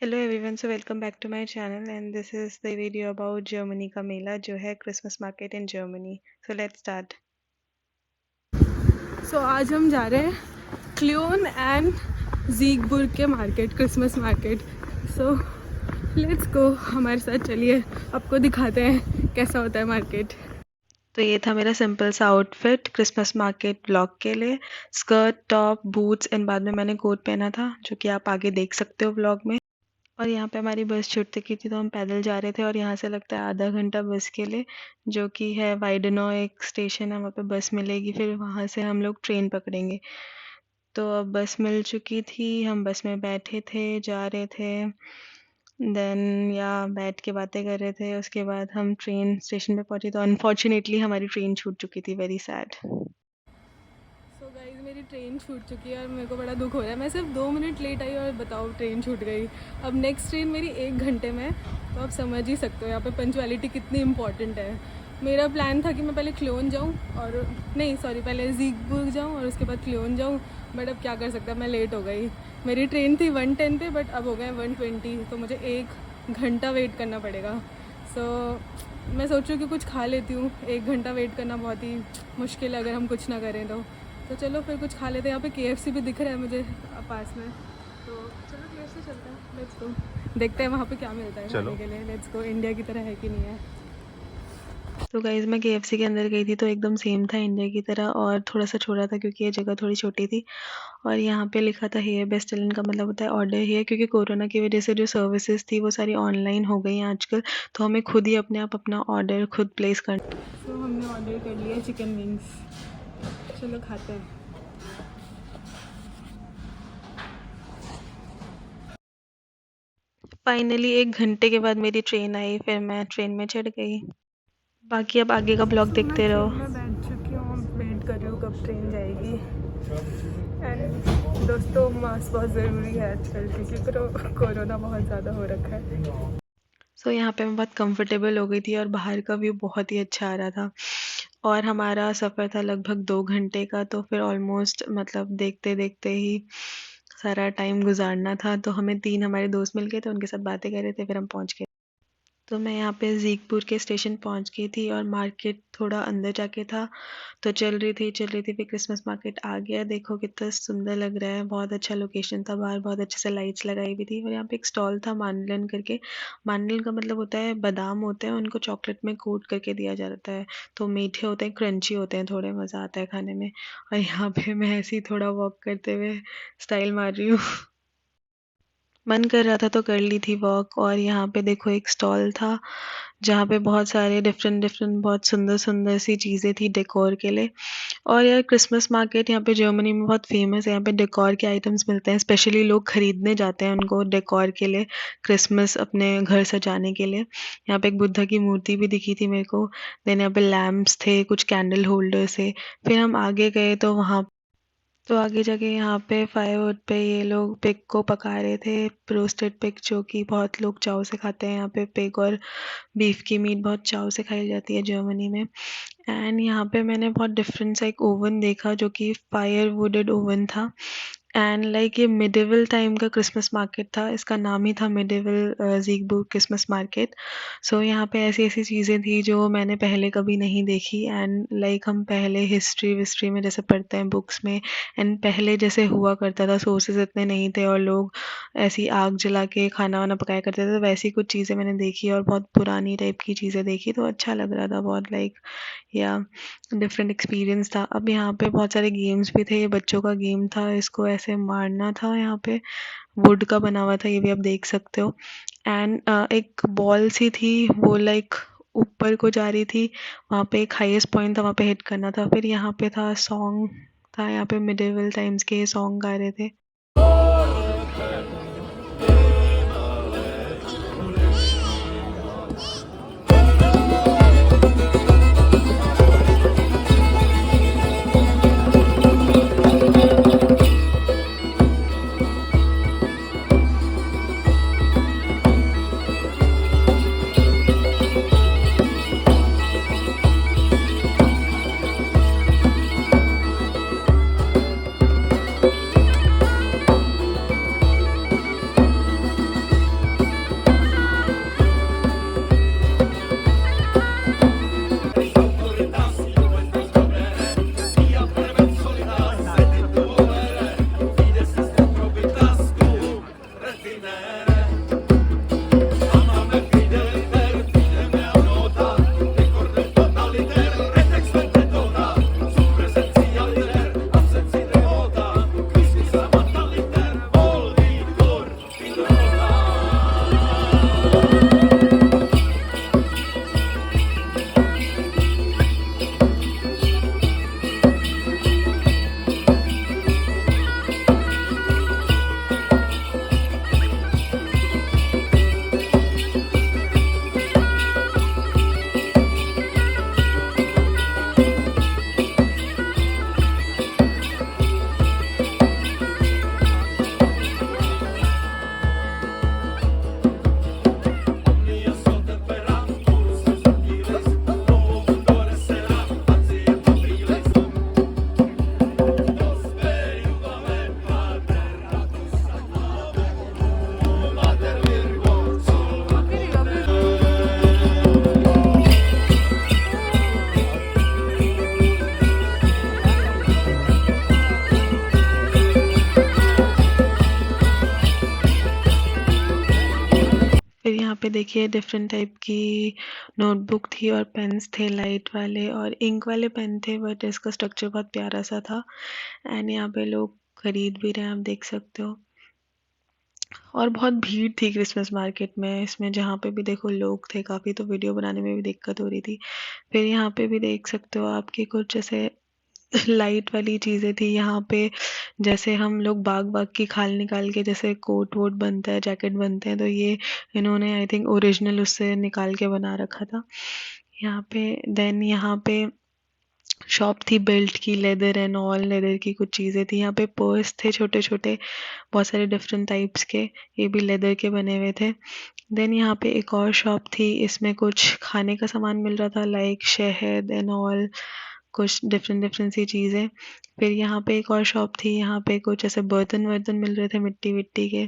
Hello everyone, so welcome back to my channel and this is the video about Germany का मेला जो है Christmas market in Germany. So let's start. So आज हम जा रहे हैं क्लियोन एंड ज़ीगबुर्ग के market, Christmas market. So let's go, हमारे साथ चलिए, आपको दिखाते हैं कैसा होता है मार्केट। तो ये था मेरा सिंपल सा आउटफिट क्रिसमस मार्केट ब्लॉग के लिए। स्कर्ट, टॉप, बूट्स एंड बाद में मैंने कोट पहना था जो कि आप आगे देख सकते हो ब्लॉग में। और यहाँ पे हमारी बस छूट चुकी थी तो हम पैदल जा रहे थे और यहाँ से लगता है आधा घंटा बस के लिए, जो कि है वाइडनो एक स्टेशन है, वहाँ पे बस मिलेगी, फिर वहाँ से हम लोग ट्रेन पकड़ेंगे। तो अब बस मिल चुकी थी, हम बस में बैठे थे, जा रहे थे। देन या बैठ के बातें कर रहे थे। उसके बाद हम ट्रेन स्टेशन पे पहुँचे तो अनफॉर्चुनेटली हमारी ट्रेन छूट चुकी थी। Very sad. सो गाइज, मेरी ट्रेन छूट चुकी है और मेरे को बड़ा दुख हो रहा है। मैं सिर्फ 2 मिनट लेट आई और बताओ ट्रेन छूट गई। अब नेक्स्ट ट्रेन मेरी 1 घंटे में है, तो आप समझ ही सकते हो यहाँ पे पंचुअलिटी कितनी इंपॉर्टेंट है। मेरा प्लान था कि मैं पहले क्लियोन जाऊँ और नहीं सॉरी पहले ज़ीगबुर्ग जाऊँ और उसके बाद क्लियोन जाऊँ, बट अब क्या कर सकता, मैं लेट हो गई। मेरी ट्रेन थी 1:10 पे, बट अब हो गए 1:20, तो मुझे 1 घंटा वेट करना पड़ेगा। सो मैं सोच रही हूँ कि कुछ खा लेती हूँ। 1 घंटा वेट करना बहुत ही मुश्किल है अगर हम कुछ ना करें तो चलो फिर कुछ खा लेते हैं। यहाँ पे KFC भी दिख रहा है मुझे पास में, तो चलो KFC चलते हैं। लेट्स गो, देखते हैं वहाँ पे क्या मिलता है खाने के लिए। लेट्स गो, इंडिया की तरह है कि नहीं है। तो गाइज मैं KFC के अंदर गई थी तो एकदम सेम था इंडिया की तरह, और थोड़ा सा छोटा था क्योंकि ये जगह थोड़ी छोटी थी। और यहाँ पे लिखा था हेयर बेस्ट, इनका मतलब होता है ऑर्डर हेयर, क्योंकि कोरोना की वजह से जो सर्विसेज थी वो सारी ऑनलाइन हो गई हैं आजकल, तो हमें खुद ही अपने आप अपना ऑर्डर खुद प्लेस करना। तो हमने ऑर्डर कर लिया चिकन विंग्स, चलो खाते हैं। फाइनली 1 घंटे के बाद मेरी ट्रेन आई, फिर मैं ट्रेन में चढ़ गई। बाकी अब आगे का ब्लॉग सो मैं देखते रहो। ट्रेन में बैठ चुकी हूँ, वेट कर रही हूँ कब ट्रेन जाएगी। एंड दोस्तों, मास्क बहुत ज़रूरी है आजकल क्योंकि कोरोना बहुत ज़्यादा हो रखा है। सो यहाँ पे मैं बहुत कंफर्टेबल हो गई थी और बाहर का व्यू बहुत ही अच्छा आ रहा था। और हमारा सफ़र था लगभग 2 घंटे का, तो फिर ऑलमोस्ट मतलब देखते देखते ही सारा टाइम गुजारना था, तो हमें 3 हमारे दोस्त मिल गए थे, उनके साथ बातें कर रहे थे, फिर हम पहुँच गए। तो मैं यहाँ पे ज़ीगपुर के स्टेशन पहुँच गई थी और मार्केट थोड़ा अंदर जाके था, तो चल रही थी, फिर क्रिसमस मार्केट आ गया। देखो कितना सुंदर लग रहा है, बहुत अच्छा लोकेशन था, बाहर बहुत अच्छे से लाइट्स लगाई हुई थी। और यहाँ पे एक स्टॉल था मांडलन करके। मांडलन का मतलब होता है बादाम होते हैं, उनको चॉकलेट में कोट करके दिया जाता है, तो मीठे होते हैं, क्रंची होते हैं, थोड़े मज़ा आता है खाने में। और यहाँ पे मैं ऐसे ही थोड़ा वॉक करते हुए स्टाइल मार रही हूँ। मन कर रहा था तो कर ली थी वॉक। और यहाँ पे देखो एक स्टॉल था जहाँ पे बहुत सारे डिफरेंट डिफरेंट बहुत सुंदर सुंदर सी चीज़ें थी डेकोर के लिए। और यार क्रिसमस मार्केट यहाँ पे जर्मनी में बहुत फेमस है, यहाँ पे डेकोर के आइटम्स मिलते हैं, स्पेशली लोग खरीदने जाते हैं उनको डेकोर के लिए, क्रिसमस अपने घर सजाने के लिए। यहाँ पे एक बुद्धा की मूर्ति भी दिखी थी मेरे को। देन यहाँ पे लैम्प्स थे, कुछ कैंडल होल्डर्स थे। फिर हम आगे गए तो वहाँ, तो आगे जाके यहाँ पे फायरवुड पे ये लोग पिग को पका रहे थे, रोस्टेड पिग, जो कि बहुत लोग चाव से खाते हैं। यहाँ पे पिग और बीफ की मीट बहुत चाव से खाई जाती है जर्मनी में। एंड यहाँ पे मैंने बहुत डिफरेंट सा एक ओवन देखा जो कि फायर वुडेड ओवन था। एंड लाइक ये मिडिवल टाइम का क्रिसमस मार्केट था, इसका नाम ही था मिडिवल ज़ीगबुर्ग क्रिसमस मार्केट। सो यहाँ पे ऐसी ऐसी चीज़ें थी जो मैंने पहले कभी नहीं देखी। एंड लाइक हम पहले हिस्ट्री विस्ट्री में जैसे पढ़ते हैं बुक्स में, एंड पहले जैसे हुआ करता था, सोर्सेज इतने नहीं थे और लोग ऐसी आग जला के खाना वाना पकाया करते थे, तो वैसी कुछ चीज़ें मैंने देखी और बहुत पुरानी टाइप की चीज़ें देखी, तो अच्छा लग रहा था बहुत, लाइक या डिफरेंट एक्सपीरियंस था। अब यहाँ पे बहुत सारे गेम्स भी थे, ये बच्चों का गेम था, इसको ऐसे मारना था, यहाँ पे वुड का बना हुआ था, ये भी आप देख सकते हो। एंड एक बॉल सी थी, वो लाइक ऊपर को जा रही थी, वहाँ पे एक हाईएस्ट पॉइंट था, वहाँ पे हिट करना था। फिर यहाँ पे था सॉन्ग था, यहाँ पे मिडिवल टाइम्स के सॉन्ग गा रहे थे। फिर यहाँ पे देखिए डिफरेंट टाइप की नोटबुक थी और पेन्स थे, लाइट वाले और इंक वाले पेन थे, बट इसका स्ट्रक्चर बहुत प्यारा सा था। एंड यहाँ पे लोग खरीद भी रहे हैं, आप देख सकते हो। और बहुत भीड़ थी क्रिसमस मार्केट में, इसमें जहाँ पे भी देखो लोग थे काफ़ी, तो वीडियो बनाने में भी दिक्कत हो रही थी। फिर यहाँ पे भी देख सकते हो आपकी कुछ ऐसे लाइट वाली चीज़ें थी यहाँ पे, जैसे हम लोग बाग बाग की खाल निकाल के जैसे कोट वोट बनता है, जैकेट बनते हैं, तो ये इन्होंने आई थिंक ओरिजिनल उससे निकाल के बना रखा था यहाँ पे। देन यहाँ पे शॉप थी बेल्ट की, लेदर एंड ऑल लेदर की कुछ चीज़ें थी यहाँ पे। पर्स थे छोटे छोटे, बहुत सारे डिफरेंट टाइप्स के, ये भी लेदर के बने हुए थे। देन यहाँ पे एक और शॉप थी, इसमें कुछ खाने का सामान मिल रहा था, लाइक शहद एंड ऑल, कुछ डिफरेंट डिफरेंट सी चीज़ें। फिर यहाँ पे एक और शॉप थी, यहाँ पे कुछ ऐसे बर्तन वर्तन मिल रहे थे मिट्टी विट्टी के।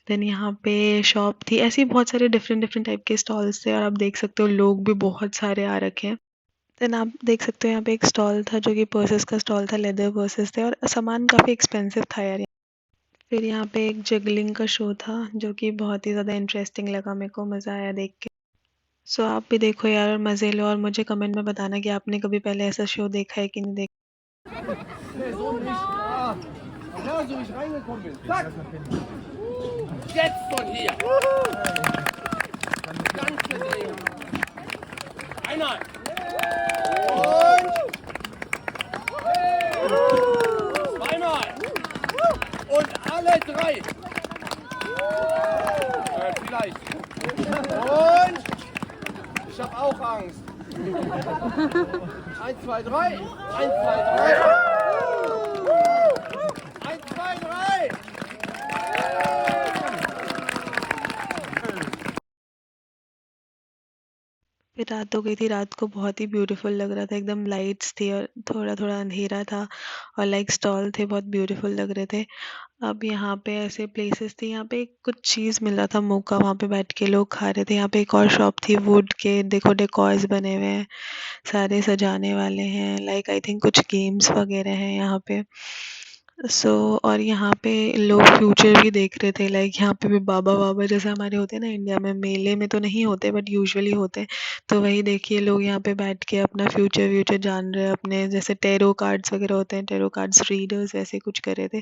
देन यहाँ पे शॉप थी, ऐसे ही बहुत सारे डिफरेंट डिफरेंट टाइप के स्टॉल्स थे, और आप देख सकते हो लोग भी बहुत सारे आ रखे हैं। देन आप देख सकते हो यहाँ पे एक स्टॉल था जो कि पर्सेस का स्टॉल था, लेदर पर्सेस थे और सामान काफ़ी एक्सपेंसिव था यार। फिर यहाँ पे एक जगलिंग का शो था जो कि बहुत ही ज़्यादा इंटरेस्टिंग लगा, मेरे को मज़ा आया देख के। सो आप भी देखो यार और मज़े लो, और मुझे कमेंट में बताना कि आपने कभी पहले ऐसा शो देखा है कि नहीं देखा। Nee, so nicht. Ah. Ja, so wie ich reingekommen bin. Zack. Jetzt von hier. Ganze Drehung. Einmal. Und. Zweimal. Und alle drei. Vielleicht. Und. Ich habe auch Angst. 1, 2, 3. 1, 2, 3. 1, 2, 3. फिर रात हो गई थी, रात को बहुत ही ब्यूटीफुल लग रहा था, एकदम लाइट्स थी और थोड़ा थोड़ा अंधेरा था, और लाइक स्टॉल थे बहुत ब्यूटीफुल लग रहे थे। अब यहाँ पे ऐसे प्लेसेस थी, यहाँ पे कुछ चीज़ मिल रहा था मुँह का, वहाँ पे बैठ के लोग खा रहे थे। यहाँ पे एक और शॉप थी वुड के, देखो डेकोर्स बने हुए हैं, सारे सजाने वाले हैं, लाइक आई थिंक कुछ गेम्स वगैरह हैं यहाँ पे। और यहाँ पे लोग फ्यूचर भी देख रहे थे, लाइक यहाँ पे भी बाबा बाबा जैसे हमारे होते हैं ना इंडिया में, मेले में तो नहीं होते बट यूजुअली होते हैं, तो वही देखिए लोग यहाँ पे बैठ के अपना फ्यूचर व्यूचर जान रहे हैं, अपने जैसे टेरो कार्ड्स वगैरह होते हैं, टेरो कार्ड्स रीडर्स वैसे कुछ कर रहे थे।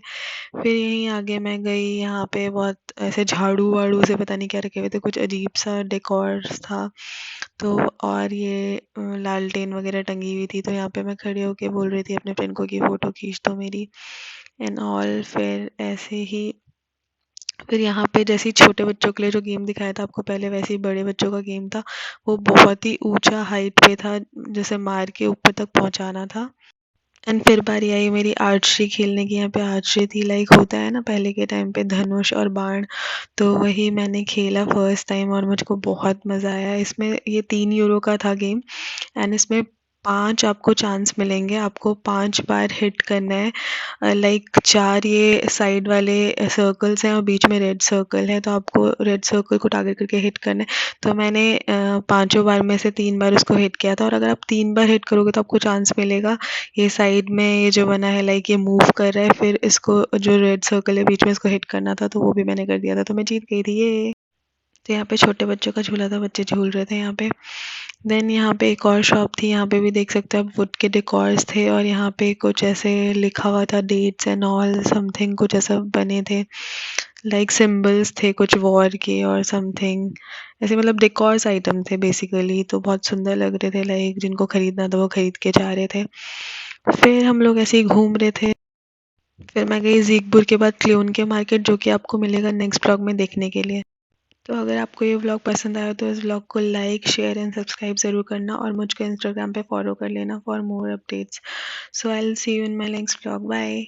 फिर यहीं आगे मैं गई, यहाँ पे बहुत ऐसे झाड़ू वाड़ू से पता नहीं क्या रखे हुए थे, कुछ अजीब सा डेकोर्स था। तो और ये लालटेन वगैरह टंगी हुई थी, तो यहाँ पे मैं खड़े होके बोल रही थी अपने फ्रेंड को कि फ़ोटो खींच दो मेरी एंड ऑल। फिर ऐसे ही फिर यहाँ पे जैसे ही छोटे बच्चों के लिए जो गेम दिखाया था आपको पहले, वैसे ही बड़े बच्चों का गेम था, वो बहुत ही ऊंचा हाइट पे था, जैसे मार के ऊपर तक पहुंचाना था। एंड फिर बारी आई मेरी आर्चरी खेलने की, यहाँ पे आर्चरी थी, लाइक होता है ना पहले के टाइम पे धनुष और बाण, तो वही मैंने खेला फर्स्ट टाइम और मुझको बहुत मज़ा आया इसमें। ये 3 यूरो का था गेम, एंड इसमें 5 आपको चांस मिलेंगे, आपको 5 बार हिट करना है, लाइक 4 ये साइड वाले सर्कल्स हैं और बीच में रेड सर्कल है, तो आपको रेड सर्कल को टारगेट करके हिट करना है। तो मैंने 5 बार में से 3 बार उसको हिट किया था, और अगर आप 3 बार हिट करोगे तो आपको चांस मिलेगा, ये साइड में ये जो बना है लाइक ये मूव कर रहा है, फिर इसको जो रेड सर्कल है बीच में इसको हिट करना था, तो वो भी मैंने कर दिया था, तो मैं जीत गई थी ये। तो यहाँ पे छोटे बच्चों का झूला था, बच्चे झूल रहे थे यहाँ पे। देन यहाँ पे एक और शॉप थी, यहाँ पे भी देख सकते हो आप वुड के डेकोर्स थे, और यहाँ पे कुछ ऐसे लिखा हुआ था डेट्स एंड ऑल समथिंग, कुछ ऐसा बने थे, लाइक सिंबल्स थे कुछ वॉर के और समथिंग ऐसे, मतलब डेकोर्स आइटम थे बेसिकली, तो बहुत सुंदर लग रहे थे, लाइक जिनको खरीदना था वो खरीद के जा रहे थे। फिर हम लोग ऐसे ही घूम रहे थे। फिर मैं गई ज़ीगबुर के बाद क्लियोन के मार्केट, जो कि आपको मिलेगा नेक्स्ट ब्लॉग में देखने के लिए। तो अगर आपको ये व्लॉग पसंद आया तो इस व्लॉग को लाइक शेयर एंड सब्सक्राइब ज़रूर करना, और मुझको इंस्टाग्राम पे फॉलो कर लेना for more updates. So I will see you in my next vlog, bye.